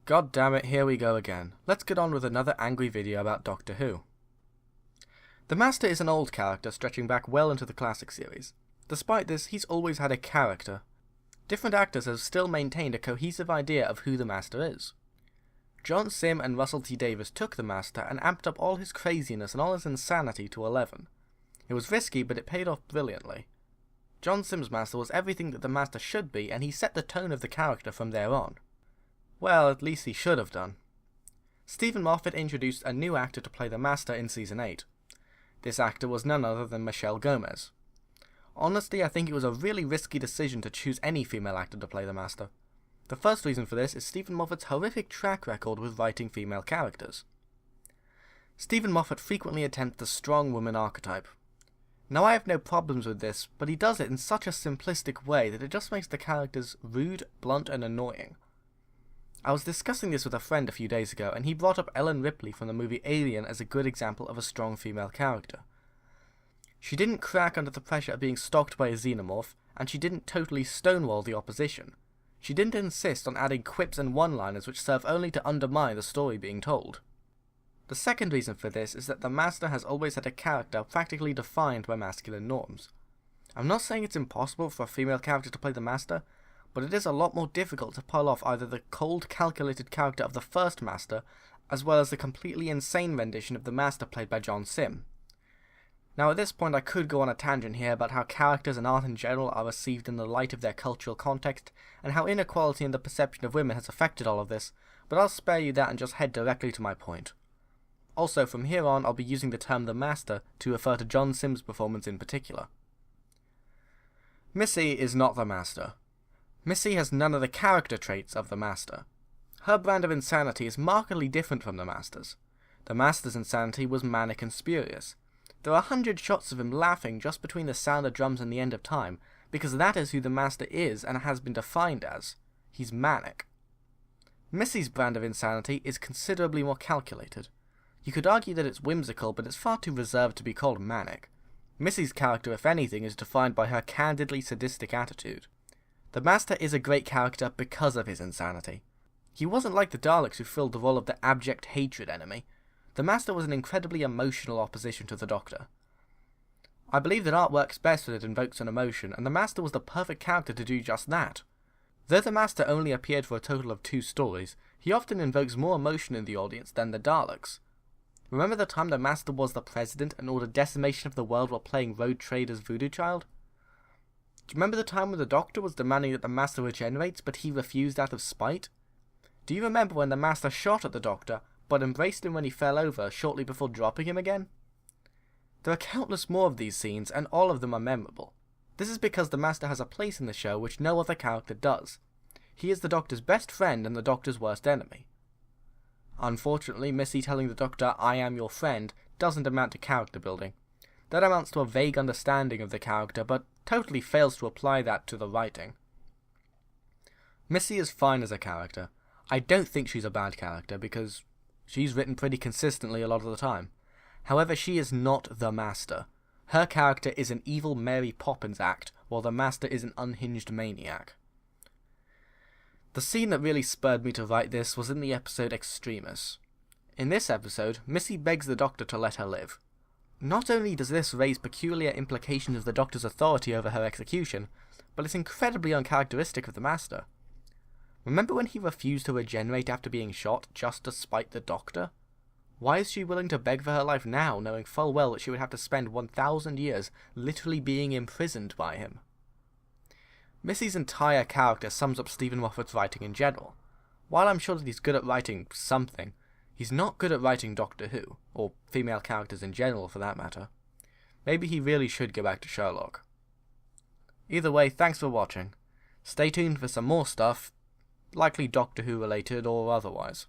God damn it, here we go again. Let's get on with another angry video about Doctor Who. The Master is an old character stretching back well into the classic series. Despite this, he's always had a character. Different actors have still maintained a cohesive idea of who the Master is. John Sim and Russell T Davies took the Master and amped up all his craziness and all his insanity to 11. It was risky, but it paid off brilliantly. John Sim's Master was everything that the Master should be, and he set the tone of the character from there on. Well, at least he should have done. Stephen Moffat introduced a new actor to play the Master in Season 8. This actor was none other than Michelle Gomez. Honestly, I think it was a really risky decision to choose any female actor to play the Master. The first reason for this is Stephen Moffat's horrific track record with writing female characters. Stephen Moffat frequently attempts the strong woman archetype. Now, I have no problems with this, but he does it in such a simplistic way that it just makes the characters rude, blunt, and annoying. I was discussing this with a friend a few days ago, and he brought up Ellen Ripley from the movie Alien as a good example of a strong female character. She didn't crack under the pressure of being stalked by a xenomorph, and she didn't totally stonewall the opposition. She didn't insist on adding quips and one-liners which serve only to undermine the story being told. The second reason for this is that the Master has always had a character practically defined by masculine norms. I'm not saying it's impossible for a female character to play the Master, but it is a lot more difficult to pull off either the cold, calculated character of the first Master, as well as the completely insane rendition of the Master played by John Sim. Now at this point I could go on a tangent here about how characters and art in general are received in the light of their cultural context, and how inequality in the perception of women has affected all of this, but I'll spare you that and just head directly to my point. Also, from here on I'll be using the term the Master to refer to John Sim's performance in particular. Missy is not the Master. Missy has none of the character traits of the Master. Her brand of insanity is markedly different from the Master's. The Master's insanity was manic and spurious. There are 100 shots of him laughing just between the sound of drums and the end of time, because that is who the Master is and has been defined as. He's manic. Missy's brand of insanity is considerably more calculated. You could argue that it's whimsical, but it's far too reserved to be called manic. Missy's character, if anything, is defined by her candidly sadistic attitude. The Master is a great character because of his insanity. He wasn't like the Daleks who filled the role of the abject hatred enemy. The Master was an incredibly emotional opposition to the Doctor. I believe that art works best when it invokes an emotion, and the Master was the perfect character to do just that. Though the Master only appeared for a total of 2 stories, he often invokes more emotion in the audience than the Daleks. Remember the time the Master was the President and ordered decimation of the world while playing Road Trader's Voodoo Child? Do you remember the time when the Doctor was demanding that the Master regenerates, but he refused out of spite? Do you remember when the Master shot at the Doctor, but embraced him when he fell over shortly before dropping him again? There are countless more of these scenes, and all of them are memorable. This is because the Master has a place in the show which no other character does. He is the Doctor's best friend and the Doctor's worst enemy. Unfortunately, Missy telling the Doctor, "I am your friend," doesn't amount to character building. That amounts to a vague understanding of the character, but totally fails to apply that to the writing. Missy is fine as a character. I don't think she's a bad character, because she's written pretty consistently a lot of the time. However, she is not the Master. Her character is an evil Mary Poppins act, while the Master is an unhinged maniac. The scene that really spurred me to write this was in the episode Extremis. In this episode, Missy begs the Doctor to let her live. Not only does this raise peculiar implications of the Doctor's authority over her execution, but it's incredibly uncharacteristic of the Master. Remember when he refused to regenerate after being shot just to spite the Doctor? Why is she willing to beg for her life now, knowing full well that she would have to spend 1,000 years literally being imprisoned by him? Missy's entire character sums up Stephen Moffat's writing in general. While I'm sure that he's good at writing something, he's not good at writing Doctor Who, or female characters in general for that matter. Maybe he really should go back to Sherlock. Either way, thanks for watching. Stay tuned for some more stuff, likely Doctor Who related or otherwise.